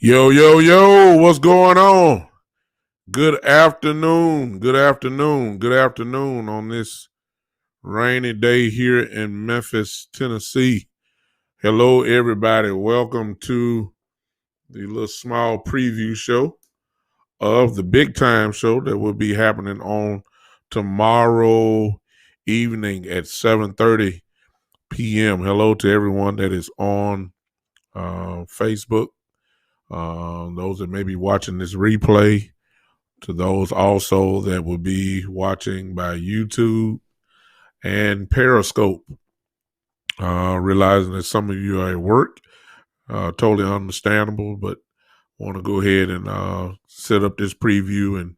Yo, yo, yo, what's going on? Good afternoon. Good afternoon. Good afternoon on this rainy day here in Memphis, Tennessee. Hello, everybody. Welcome to the little small preview show of the big time show that will be happening on tomorrow evening at 7:30 p.m. Hello to everyone that is on Facebook. Those that may be watching this replay, to those also that will be watching by YouTube and Periscope. Realizing that some of you are at work, totally understandable, but want to go ahead and set up this preview, and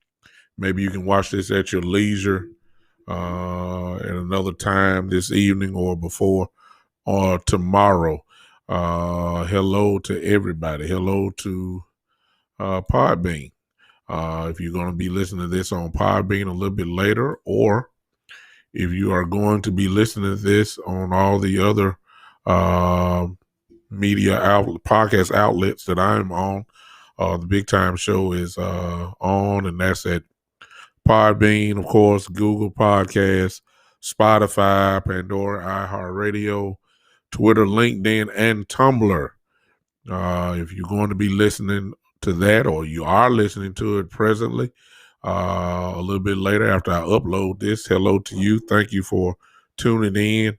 maybe you can watch this at your leisure at another time this evening or before or tomorrow. Hello to everybody. Hello to Podbean. If you're going to be listening to this on Podbean a little bit later, or if you are going to be listening to this on all the other media outlet, podcast outlets that I'm on, the Big Time Show is on, and that's at Podbean, of course, Google Podcasts, Spotify, Pandora, iHeartRadio, Twitter, LinkedIn, and Tumblr. If you're going to be listening to that, or you are listening to it presently, a little bit later after I upload this, hello to you. Thank you for tuning in.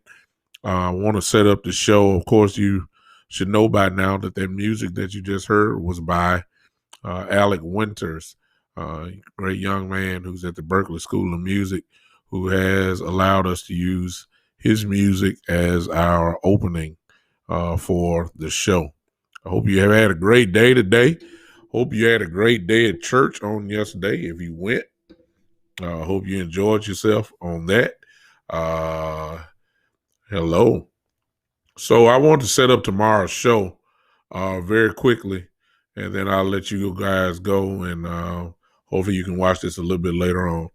I want to set up the show. Of course, you should know by now that music that you just heard was by Alec Winters, great young man who's at the Berklee School of Music, who has allowed us to use his music as our opening for the show. I hope you have had a great day today. Hope you had a great day at church on yesterday if you went. Hope you enjoyed yourself on that. Hello. So I want to set up tomorrow's show very quickly, and then I'll let you guys go, and hopefully you can watch this a little bit later on.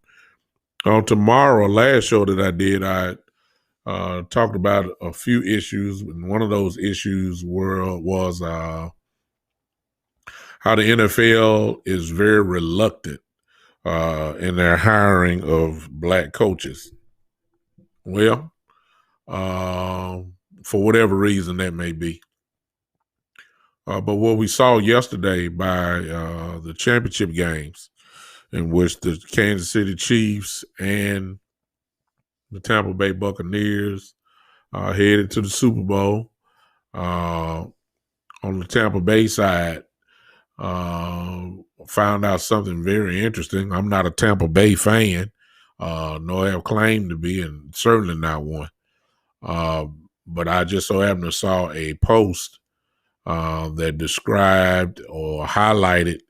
On tomorrow, last show that I did, I talked about a few issues, and one of those issues was how the NFL is very reluctant in their hiring of black coaches. Well, for whatever reason that may be. But what we saw yesterday by the championship games, in which the Kansas City Chiefs and the Tampa Bay Buccaneers headed to the Super Bowl. On the Tampa Bay side, found out something very interesting. I'm not a Tampa Bay fan, nor have claimed to be, and certainly not one. But I just so happened to saw a post that described or highlighted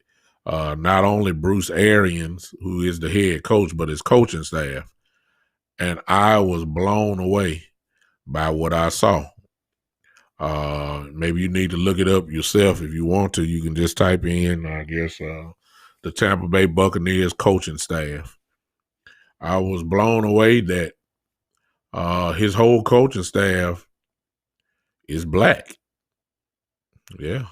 not only Bruce Arians, who is the head coach, but his coaching staff. And I was blown away by what I saw. Maybe you need to look it up yourself if you want to. You can just type in, I guess, the Tampa Bay Buccaneers coaching staff. I was blown away that his whole coaching staff is black. Yeah.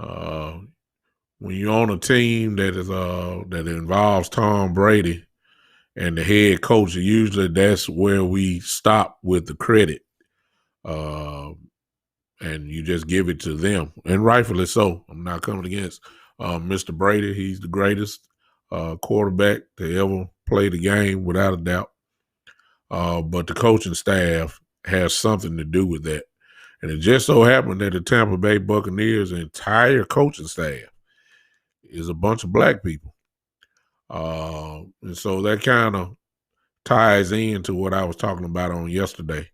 When you're on a team that is that involves Tom Brady and the head coach, usually that's where we stop with the credit. And you just give it to them, and rightfully so. I'm not coming against Mr. Brady. He's the greatest quarterback to ever play the game, without a doubt. But the coaching staff has something to do with that. And it just so happened that the Tampa Bay Buccaneers' entire coaching staff is a bunch of black people. And so that kind of ties into what I was talking about on yesterday.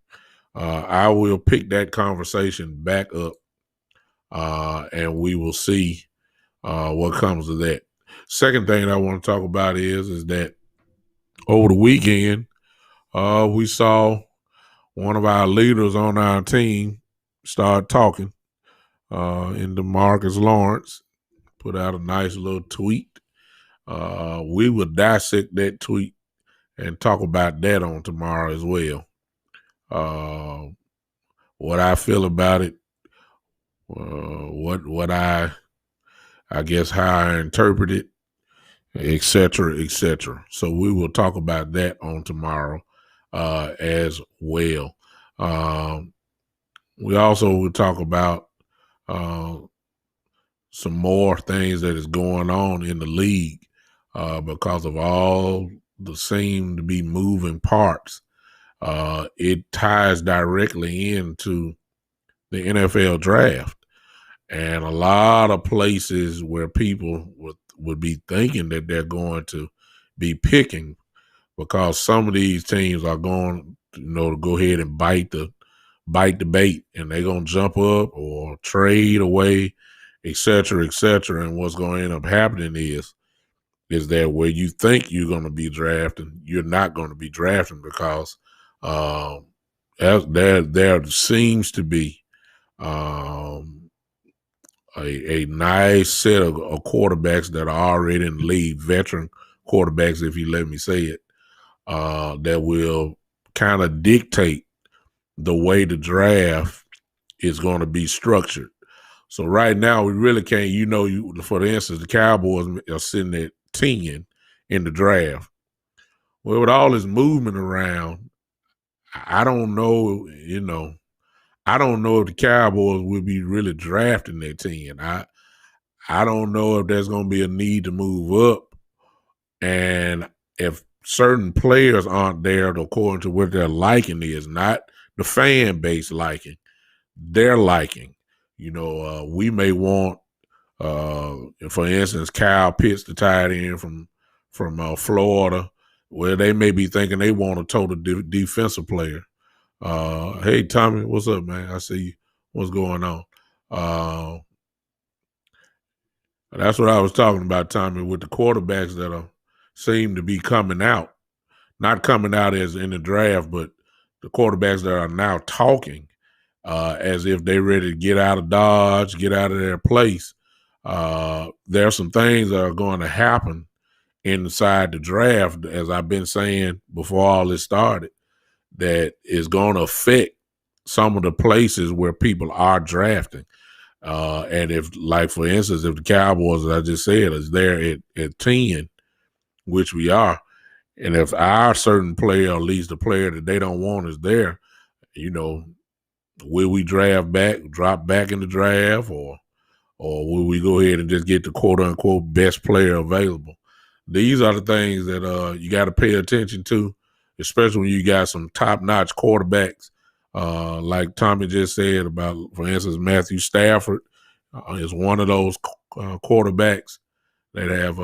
I will pick that conversation back up, and we will see what comes of that. Second thing I want to talk about is that over the weekend, we saw one of our leaders on our team start talking, in DeMarcus Lawrence, put out a nice little tweet. We will dissect that tweet and talk about that on tomorrow as well. What I feel about it, what I I guess how I interpret it, et cetera, et cetera. So we will talk about that on tomorrow as well. We also will talk about uh, some more things that is going on in the league because of all the seem to be moving parts. It ties directly into the NFL draft. And a lot of places where people would be thinking that they're going to be picking because some of these teams are going, to go ahead and bite the bait, and they're gonna jump up or trade away, et cetera, et cetera. And what's going to end up happening is that where you think you're going to be drafting, you're not going to be drafting because there seems to be a nice set of quarterbacks that are already in the league, veteran quarterbacks, if you let me say it, that will kind of dictate the way the draft is going to be structured. So right now, we really can't, for instance, the Cowboys are sitting at 10 in the draft. Well, with all this movement around, I don't know, I don't know if the Cowboys will be really drafting at 10. I don't know if there's going to be a need to move up. And if certain players aren't there according to what their liking is, not the fan base liking, their liking. We may want, for instance, Kyle Pitts, the tight end from Florida, where they may be thinking they want a total defensive player. Hey, Tommy, what's up, man? I see you. What's going on? That's what I was talking about, Tommy, with the quarterbacks that seem to be coming out. Not coming out as in the draft, but the quarterbacks that are now talking as if they're ready to get out of Dodge, get out of their place. There are some things that are going to happen inside the draft, as I've been saying before all this started, that is going to affect some of the places where people are drafting. And if, like, for instance, if the Cowboys, as I just said, is there at 10, which we are, and if our certain player, or at least the player that they don't want is there, will we drop back in the draft, or will we go ahead and just get the quote unquote best player available? These are the things that you got to pay attention to, especially when you got some top-notch quarterbacks, like Tommy just said about, for instance, Matthew Stafford is one of those quarterbacks that have,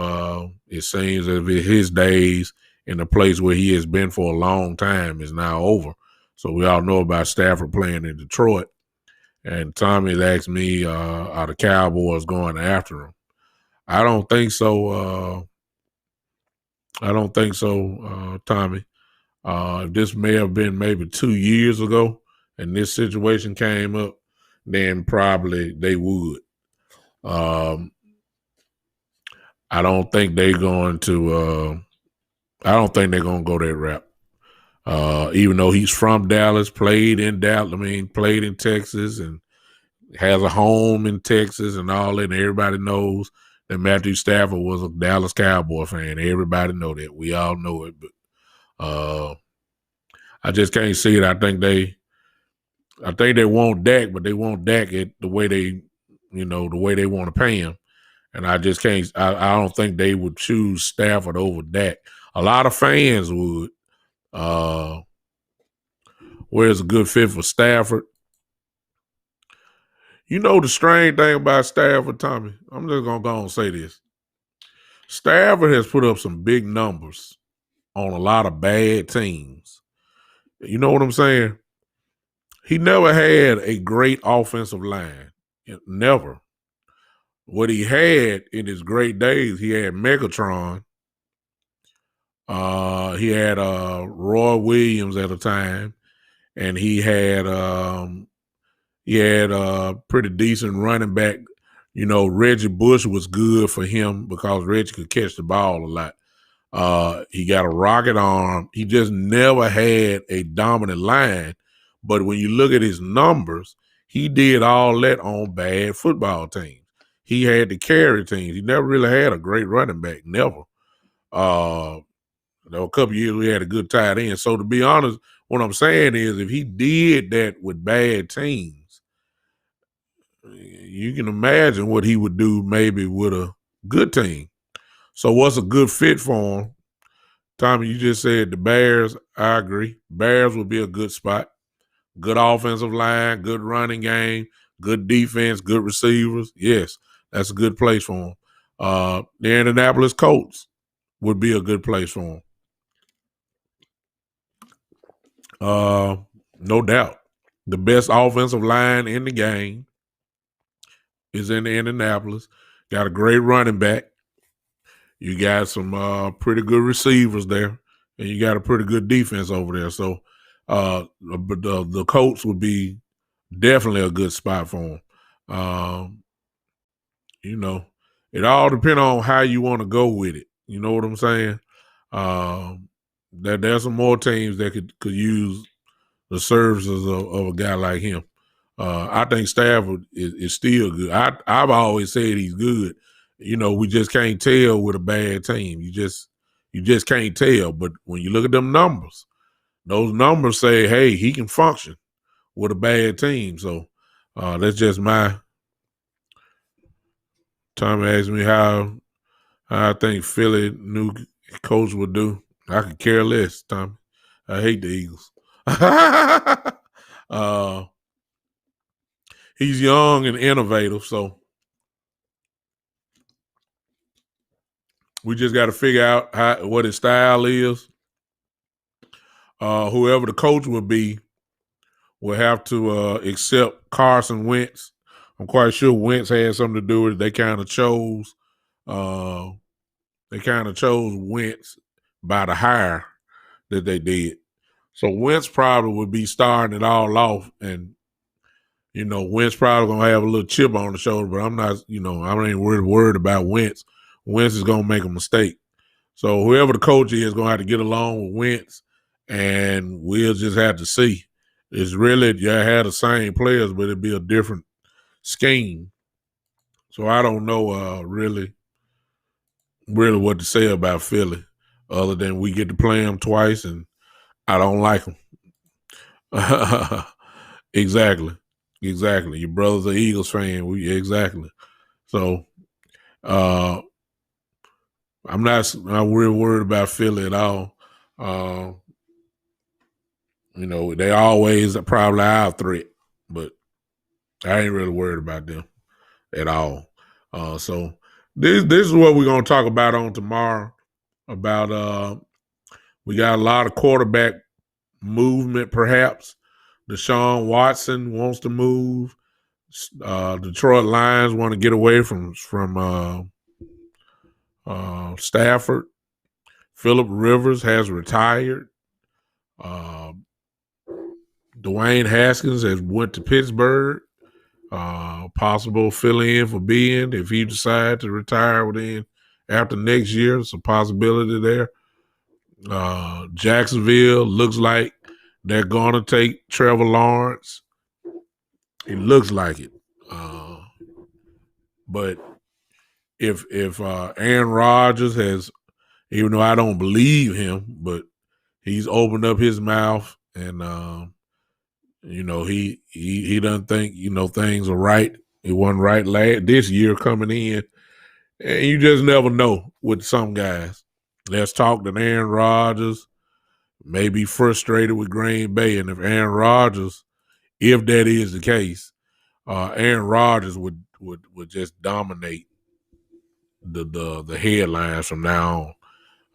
it seems as if his days in the place where he has been for a long time is now over. So we all know about Stafford playing in Detroit. And Tommy asked me, are the Cowboys going after him? I don't think so. Tommy. This may have been maybe 2 years ago and this situation came up, then probably they would. I don't think they're going to go that route. Even though he's from Dallas, played in Texas and has a home in Texas and all that, and everybody knows that Matthew Stafford was a Dallas Cowboy fan. Everybody know that. We all know it, but I just can't see it. I think they want Dak, but they want Dak at the way they want to pay him. And I just can't. I don't think they would choose Stafford over Dak. A lot of fans would. Where's a good fit for Stafford? The strange thing about Stafford, Tommy, I'm just going to go and say this. Stafford has put up some big numbers on a lot of bad teams. You know what I'm saying? He never had a great offensive line. Never. What he had in his great days, he had Megatron. He had Roy Williams at a time, and he had a pretty decent running back. Reggie Bush was good for him because Reggie could catch the ball a lot. He got a rocket arm. He just never had a dominant line. But when you look at his numbers, he did all that on bad football teams. he had to carry teams. He never really had a great running back. Never. A couple years we had a good tight end. So to be honest, what I'm saying is if he did that with bad teams, you can imagine what he would do maybe with a good team. So what's a good fit for him? Tommy, you just said the Bears. I agree. Bears would be a good spot. Good offensive line, good running game, good defense, good receivers. Yes, that's a good place for him. The Indianapolis Colts would be a good place for him. No doubt. The best offensive line in the game is in Indianapolis. Got a great running back. You got some pretty good receivers there, and you got a pretty good defense over there. So the Colts would be definitely a good spot for him. It all depends on how you want to go with it. You know what I'm saying? There's some more teams that could use the services of a guy like him. I think Stafford is still good. I've always said he's good. We just can't tell with a bad team. You just can't tell. But when you look at them numbers, those numbers say, hey, he can function with a bad team. So that's just my. Tom asked me how I think Philly new coach would do. I could care less, Tom. I hate the Eagles. He's young and innovative, so we just got to figure out what his style is. Whoever the coach will be will have to accept Carson Wentz. I'm quite sure Wentz had something to do with it. They kind of chose Wentz by the hire that they did. So Wentz probably would be starting it all off, and Wentz probably gonna have a little chip on the shoulder, but I'm not, I ain't really worried about Wentz. Wentz is gonna make a mistake. So whoever the coach is gonna have to get along with Wentz, and we'll just have to see. It's really had the same players, but it'd be a different scheme. So I don't know really what to say about Philly, other than we get to play them twice, and I don't like them. Exactly. Your brother's an Eagles fan. Exactly. So I'm not real worried about Philly at all. They always probably our threat, but I ain't really worried about them at all. So this is what we're gonna talk about on tomorrow. About we got a lot of quarterback movement, perhaps. Deshaun Watson wants to move. Detroit Lions want to get away from Stafford. Phillip Rivers has retired. Dwayne Haskins has went to Pittsburgh. Possible fill-in for Ben if he decides to retire after next year. It's a possibility there. Jacksonville looks like they're going to take Trevor Lawrence. It looks like it. But if Aaron Rodgers has, even though I don't believe him, but he's opened up his mouth and he doesn't think things are right. It wasn't right this year coming in, and you just never know with some guys. Let's talk to Aaron Rodgers. May be frustrated with Green Bay, and if that is the case, Aaron Rodgers would just dominate the headlines from now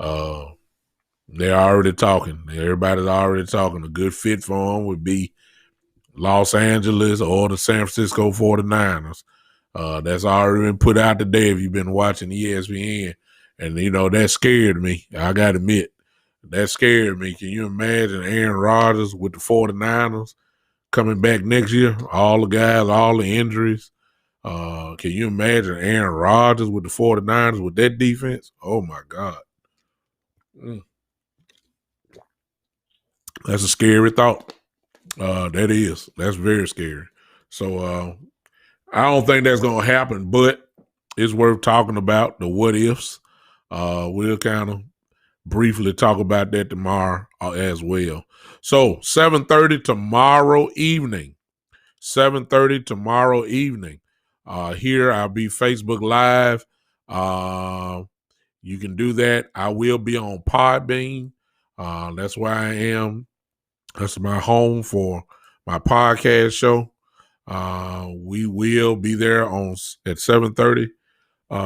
on. They're already talking. Everybody's already talking. A good fit for him would be Los Angeles or the San Francisco 49ers. That's already been put out today if you've been watching ESPN. And, that scared me. I got to admit, that scared me. Can you imagine Aaron Rodgers with the 49ers coming back next year? All the guys, all the injuries. Can you imagine Aaron Rodgers with the 49ers with that defense? Oh, my God. That's a scary thought. That is. That's very scary. So I don't think that's going to happen, but it's worth talking about the what ifs. We'll kind of briefly talk about that tomorrow as well. So 7:30 tomorrow evening. 7:30 tomorrow evening. Here I'll be Facebook Live. You can do that. I will be on Podbean. That's where I am. That's my home for my podcast show. We will be there at 7:30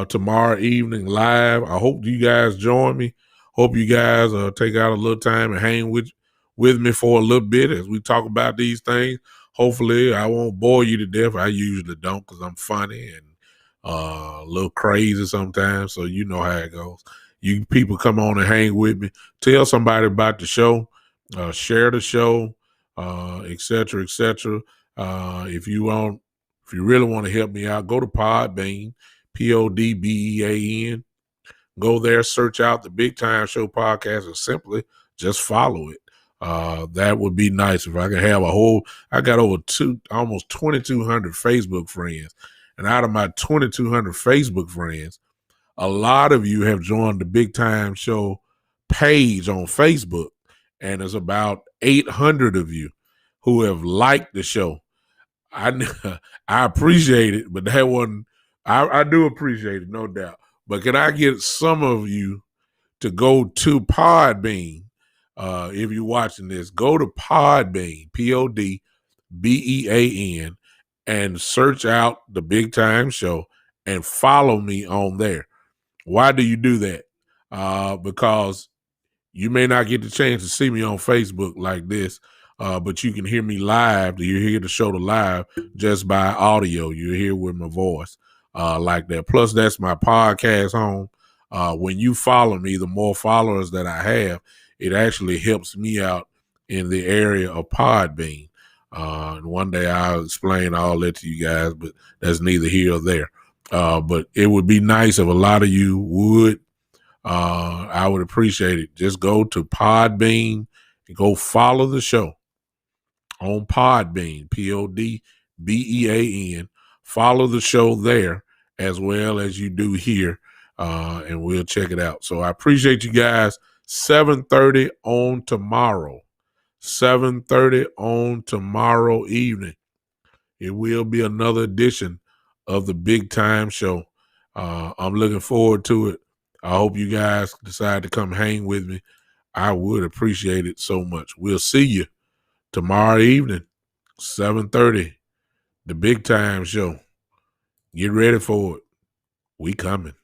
tomorrow evening live. I hope you guys join me. Hope you guys take out a little time and hang with me for a little bit as we talk about these things. Hopefully, I won't bore you to death. I usually don't because I'm funny and a little crazy sometimes. So you know how it goes. You people come on and hang with me. Tell somebody about the show. Share the show, et cetera, et cetera. If you really want to help me out, go to Podbean. Podbean. Go there, search out the Big Time Show podcast, and simply just follow it. That would be nice if I could have I got almost 2,200 Facebook friends. And out of my 2,200 Facebook friends, a lot of you have joined the Big Time Show page on Facebook. And there's about 800 of you who have liked the show. I appreciate it, but that wasn't, I do appreciate it, no doubt. But can I get some of you to go to Podbean? If you're watching this, go to Podbean, Podbean, and search out the Big Time Show and follow me on there. Why do you do that? Because you may not get the chance to see me on Facebook like this, but you can hear me live. You hear the show live just by audio. You hear with my voice like that. Plus, that's my podcast home. When you follow me, the more followers that I have, it actually helps me out in the area of Podbean. And one day I'll explain all that to you guys, but that's neither here or there. But it would be nice if a lot of you would. I would appreciate it. Just go to Podbean and go follow the show on Podbean, Podbean. Follow the show there as well as you do here, and we'll check it out. So I appreciate you guys. 7:30 on tomorrow. 7:30 on tomorrow evening. It will be another edition of the Big Time Show. I'm looking forward to it. I hope you guys decide to come hang with me. I would appreciate it so much. We'll see you tomorrow evening, 7:30, the Big Time Show. Get ready for it. We coming.